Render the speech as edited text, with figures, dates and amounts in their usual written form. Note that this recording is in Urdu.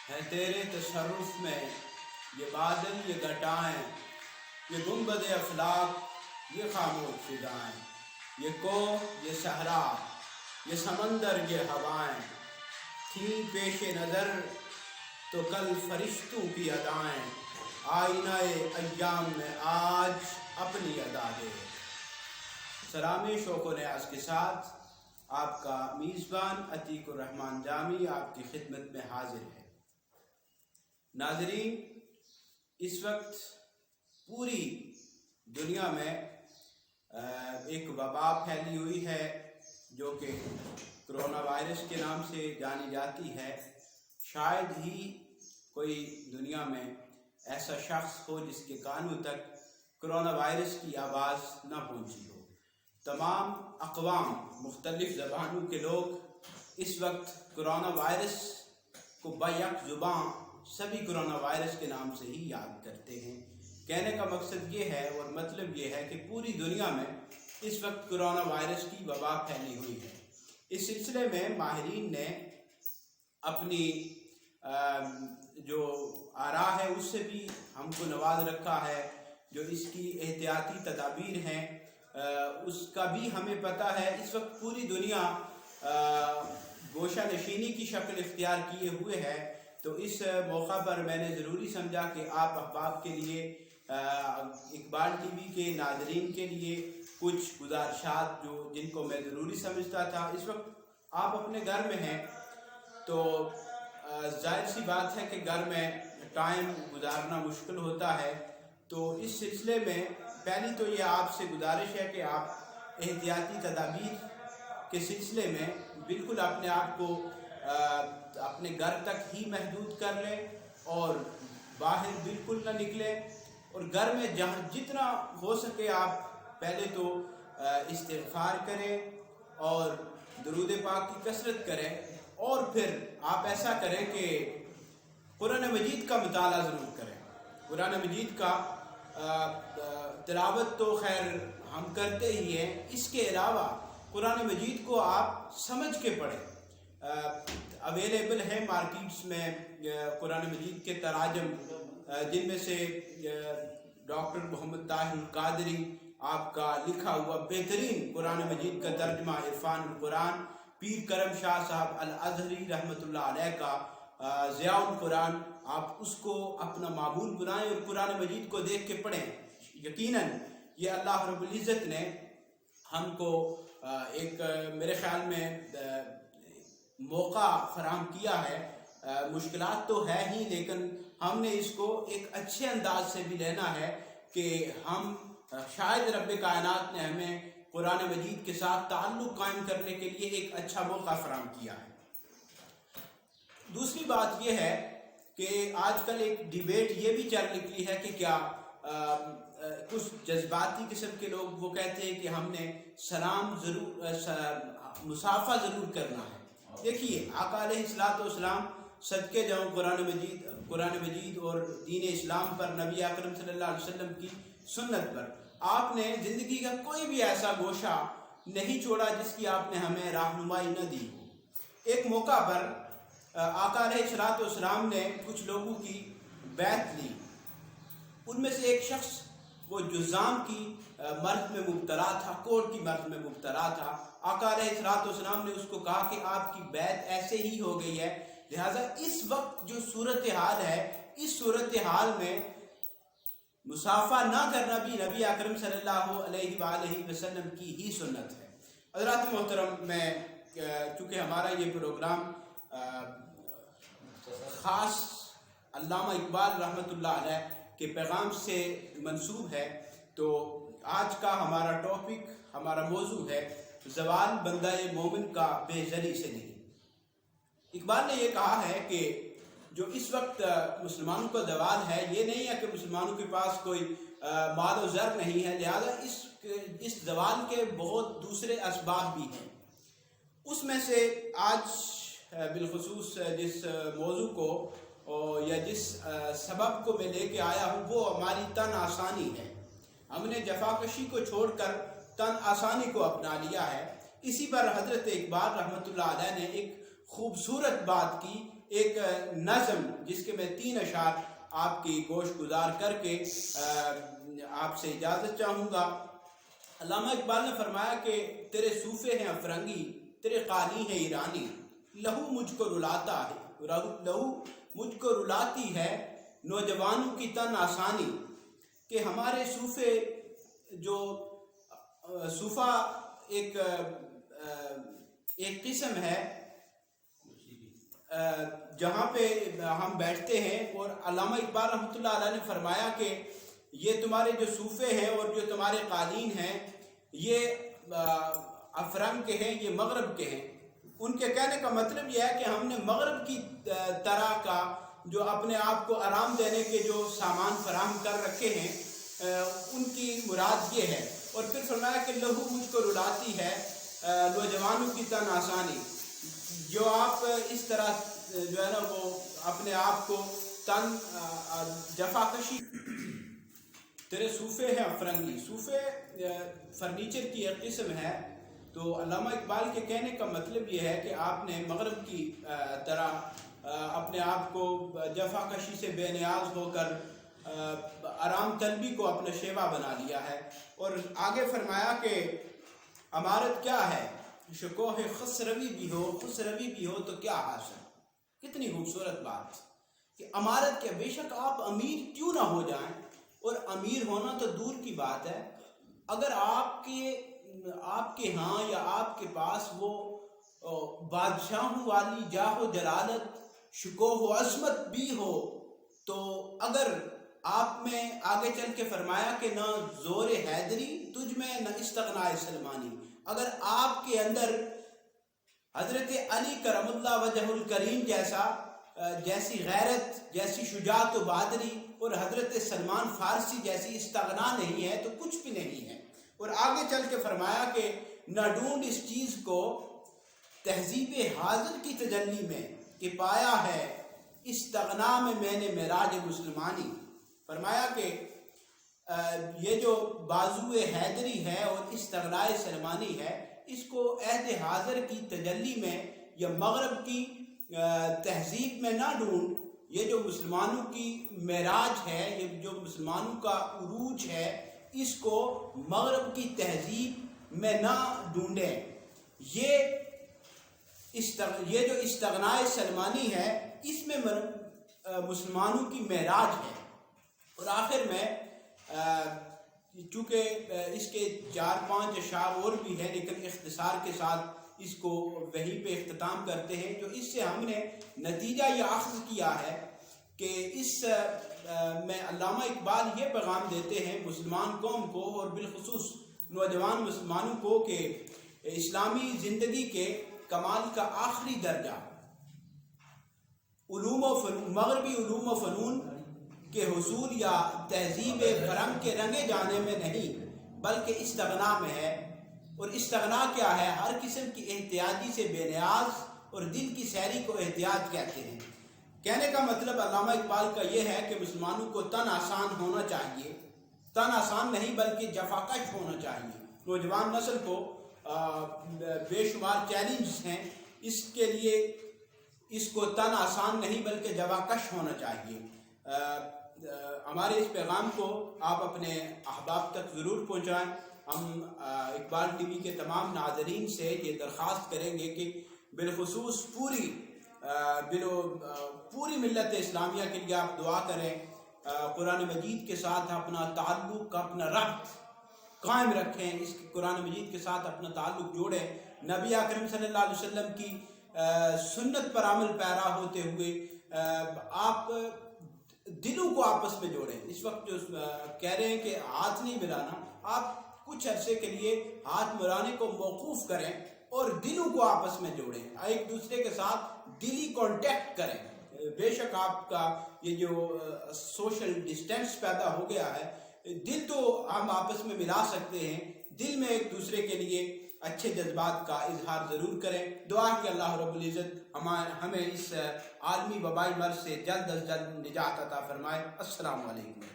ہے تیرے تصرف میں یہ بادل یہ گھٹائیں، یہ گنبد افلاک یہ خاموش فضائیں، یہ کوہ یہ صحرا یہ سمندر یہ ہوائیں، تھیں پیش نظر تو کل فرشتوں کی ادائیں، آئینہ ایام میں آج اپنی ادا دے۔ سلامی شوق و نیاز کے ساتھ آپ کا میزبان عتیق الرحمن جامی آپ کی خدمت میں حاضر ہے۔ ناظرین، اس وقت پوری دنیا میں ایک وبا پھیلی ہوئی ہے جو کہ کرونا وائرس کے نام سے جانی جاتی ہے۔ شاید ہی کوئی دنیا میں ایسا شخص ہو جس کے کانوں تک کرونا وائرس کی آواز نہ پہنچی ہو۔ تمام اقوام، مختلف زبانوں کے لوگ اس وقت کرونا وائرس کو بیک زبان سبھی کرونا وائرس کے نام سے ہی یاد کرتے ہیں۔ کہنے کا مقصد یہ ہے اور مطلب یہ ہے کہ پوری دنیا میں اس وقت کرونا وائرس کی وبا پھیلی ہوئی ہے۔ اس سلسلے میں ماہرین نے اپنی جو آراء ہے اس سے بھی ہم کو نواز رکھا ہے، جو اس کی احتیاطی تدابیر ہیں اس کا بھی ہمیں پتہ ہے۔ اس وقت پوری دنیا گوشہ نشینی کی شکل اختیار کیے ہوئے ہے، تو اس موقع پر میں نے ضروری سمجھا کہ آپ احباب کے لیے، اقبال ٹی وی کے ناظرین کے لیے کچھ گزارشات جن کو میں ضروری سمجھتا تھا۔ اس وقت آپ اپنے گھر میں ہیں تو ظاہر سی بات ہے کہ گھر میں ٹائم گزارنا مشکل ہوتا ہے، تو اس سلسلے میں پہلی تو یہ آپ سے گزارش ہے کہ آپ احتیاطی تدابیر کے سلسلے میں بالکل اپنے آپ کو اپنے گھر تک ہی محدود کر لیں اور باہر بالکل نہ نکلیں، اور گھر میں جتنا ہو سکے آپ پہلے تو استغفار کریں اور درود پاک کی کثرت کریں، اور پھر آپ ایسا کریں کہ قرآن مجید کا مطالعہ ضرور کریں۔ قرآن مجید کا تلاوت تو خیر ہم کرتے ہی ہیں، اس کے علاوہ قرآن مجید کو آپ سمجھ کے پڑھیں۔ اویلیبل ہے مارکیٹس میں قرآن مجید کے تراجم، جن میں سے ڈاکٹر محمد طاہر القادری آپ کا لکھا ہوا بہترین قرآن مجید کا ترجمہ عرفان القرآن، پیر کرم شاہ صاحب الازہری رحمۃ اللہ علیہ کا ضیاء القرآن، آپ اس کو اپنا معمول بنائیں اور قرآن مجید کو دیکھ کے پڑھیں۔ یقیناً یہ اللہ رب العزت نے ہم کو ایک میرے خیال میں موقع فراہم کیا ہے۔ مشکلات تو ہے ہی، لیکن ہم نے اس کو ایک اچھے انداز سے بھی لینا ہے کہ ہم شاید رب کائنات نے ہمیں قرآن مجید کے ساتھ تعلق قائم کرنے کے لیے ایک اچھا موقع فراہم کیا ہے۔ دوسری بات یہ ہے کہ آج کل ایک ڈیبیٹ یہ بھی چل نکلی ہے کہ کیا کچھ جذباتی قسم کے لوگ وہ کہتے ہیں کہ ہم نے سلام ضرور مصافحہ ضرور کرنا ہے۔ دیکھیے، آقا علیہ الصلوۃ والسلام صدقے جاؤں قرآن مجید اور دین اسلام پر، نبی اکرم صلی اللہ علیہ وسلم کی سنت پر آپ نے زندگی کا کوئی بھی ایسا گوشہ نہیں چھوڑا جس کی آپ نے ہمیں رہنمائی نہ دی ہو۔ ایک موقع پر آقا علیہ الصلوۃ والسلام نے کچھ لوگوں کی بیعت لی، ان میں سے ایک شخص وہ جذام کی مرض میں مبتلا تھا، کوڑ کی مرض میں مبتلا تھا۔ آقا علیہ الصلوۃ والسلام نے اس کو کہا کہ آپ کی بیعت ایسے ہی ہو گئی ہے، لہٰذا اس وقت جو صورتحال ہے، اس صورتحال میں مصافحہ نہ کرنا بھی نبی اکرم صلی اللہ علیہ وآلہ وسلم کی ہی سنت ہے۔ حضرات محترم، میں چونکہ ہمارا یہ پروگرام خاص علامہ اقبال رحمۃ اللہ علیہ کے پیغام سے منسوب ہے، تو آج کا ہمارا ٹاپک، ہمارا موضوع ہے زوال بندہ مومن کا بے زری سے نہیں۔ اقبال نے یہ کہا ہے کہ جو اس وقت مسلمانوں کا زوال ہے، یہ نہیں ہے کہ مسلمانوں کے پاس کوئی مال و زر نہیں ہے، لہذا اس زوال کے بہت دوسرے اسباب بھی ہیں۔ اس میں سے آج بالخصوص جس موضوع کو یا جس سبب کو میں لے کے آیا ہوں وہ ہماری تن آسانی ہے۔ ہم نے جفاکشی کو چھوڑ کر تن آسانی کو اپنا لیا ہے۔ اسی پر حضرت اقبال رحمۃ اللہ علیہ نے ایک خوبصورت بات کی ایک نظم جس کے میں 3 اشعار آپ کی گوش گزار کر کے آپ سے اجازت چاہوں گا۔ علامہ اقبال نے فرمایا کہ تیرے صوفے ہیں افرنگی، تیرے قانی ہے ایرانی، لہو مجھ کو رلاتا ہے، لہو مجھ کو رلاتی ہے نوجوانوں کی تن آسانی، کہ ہمارے صوفے جو صوفہ ایک قسم ہے جہاں پہ ہم بیٹھتے ہیں، اور علامہ اقبال رحمۃ اللہ علیہ نے فرمایا کہ یہ تمہارے جو صوفے ہیں اور جو تمہارے قالین ہیں یہ افرنگ کے ہیں، یہ مغرب کے ہیں۔ ان کے کہنے کا مطلب یہ ہے کہ ہم نے مغرب کی طرح کا جو اپنے آپ کو آرام دینے کے جو سامان فراہم کر رکھے ہیں، ان کی مراد یہ ہے۔ اور پھر فرمایا کہ لہو مجھ کو رلاتی ہے نوجوانوں کی تن آسانی، جو آپ اس طرح جو ہے نا وہ اپنے آپ کو تن جفا کشی، تیرے صوفے ہیں افرنگی، صوفے فرنیچر کی ایک قسم ہے۔ تو علامہ اقبال کے کہنے کا مطلب یہ ہے کہ آپ نے مغرب کی طرح اپنے آپ کو جفا کشی سے بے نیاز ہو کر آرام طلبی کو اپنا شیوا بنا لیا ہے۔ اور آگے فرمایا کہ امارت کیا ہے، شکوہ خسروی بھی ہو، خسروی بھی ہو تو کیا حاصل۔ کتنی خوبصورت بات کہ امارت کیا، بے شک آپ امیر کیوں نہ ہو جائیں، اور امیر ہونا تو دور کی بات ہے، اگر آپ کے ہاں یا آپ کے پاس وہ بادشاہوں والی جاہ و جلالت، شکوہ و عظمت بھی ہو، تو اگر آپ میں آگے چل کے فرمایا کہ نہ زور حیدری تجھ میں نہ استغناء سلمانی، اگر آپ کے اندر حضرت علی کرم اللہ وجہ الکریم جیسی غیرت، جیسی شجاعت و بہادری، اور حضرت سلمان فارسی جیسی استغنا نہیں ہے تو کچھ بھی نہیں ہے۔ اور آگے چل کے فرمایا کہ نہ ڈھونڈ اس چیز کو تہذیب حاضر کی تجلی میں، کہ پایا ہے استغنا میں نے معراج مسلمانی۔ فرمایا کہ یہ جو بازو حیدری ہے اور استغناء سلمانی ہے، اس کو عہد حاضر کی تجلی میں یا مغرب کی تہذیب میں نہ ڈھونڈ، یہ جو مسلمانوں کی معراج ہے، یہ جو مسلمانوں کا عروج ہے، اس کو مغرب کی تہذیب میں نہ ڈھونڈیں۔ یہ جو استغناء سلمانی ہے، اس میں مسلمانوں کی معراج ہے۔ اور آخر میں چونکہ اس کے 4-5 اشعار اور بھی ہیں، لیکن اختصار کے ساتھ اس کو وہیں پہ اختتام کرتے ہیں، جو اس سے ہم نے نتیجہ یہ اخذ کیا ہے کہ اس میں علامہ اقبال یہ پیغام دیتے ہیں مسلمان قوم کو، اور بالخصوص نوجوان مسلمانوں کو، کہ اسلامی زندگی کے کمال کا آخری درجہ مغربی علوم و فنون کے حصول یا تہذیب فرنگ کے رنگے جانے میں نہیں، بلکہ استغنا میں ہے۔ اور استغنا کیا ہے؟ ہر قسم کی احتیاجی سے بے نیاز، اور دل کی سیری کو احتیاج کہتے ہیں۔ کہنے کا مطلب علامہ اقبال کا یہ ہے کہ مسلمانوں کو تن آسان ہونا چاہیے، تن آسان نہیں بلکہ جفاکش ہونا چاہیے۔ نوجوان نسل کو بے شمار چیلنجز ہیں، اس کے لیے اس کو تن آسان نہیں بلکہ جفاکش ہونا چاہیے۔ ہمارے اس پیغام کو آپ اپنے احباب تک ضرور پہنچائیں۔ ہم اقبال ٹی وی کے تمام ناظرین سے یہ درخواست کریں گے کہ بالخصوص پوری ملت اسلامیہ کے لیے آپ دعا کریں، قرآن مجید کے ساتھ اپنا تعلق، اپنا ربط قائم رکھیں، اس قرآن مجید کے ساتھ اپنا تعلق جوڑیں، نبی اکرم صلی اللہ علیہ وسلم کی سنت پر عمل پیرا ہوتے ہوئے آپ دلوں کو آپس میں جوڑیں۔ اس وقت جو کہہ رہے ہیں کہ ہاتھ نہیں ملانا، آپ کچھ عرصے کے لیے ہاتھ ملانے کو موقوف کریں اور دلوں کو آپس میں جوڑیں، ایک دوسرے کے ساتھ دلی کانٹیکٹ کریں۔ بے شک آپ کا یہ جو سوشل ڈسٹینس پیدا ہو گیا ہے، دل تو ہم آپس میں ملا سکتے ہیں، دل میں ایک دوسرے کے لیے اچھے جذبات کا اظہار ضرور کریں۔ دعا کہ اللہ رب العزت ہمیں اس عالمی وبائی مرض سے جلد از جلد نجات عطا فرمائے۔ السلام علیکم۔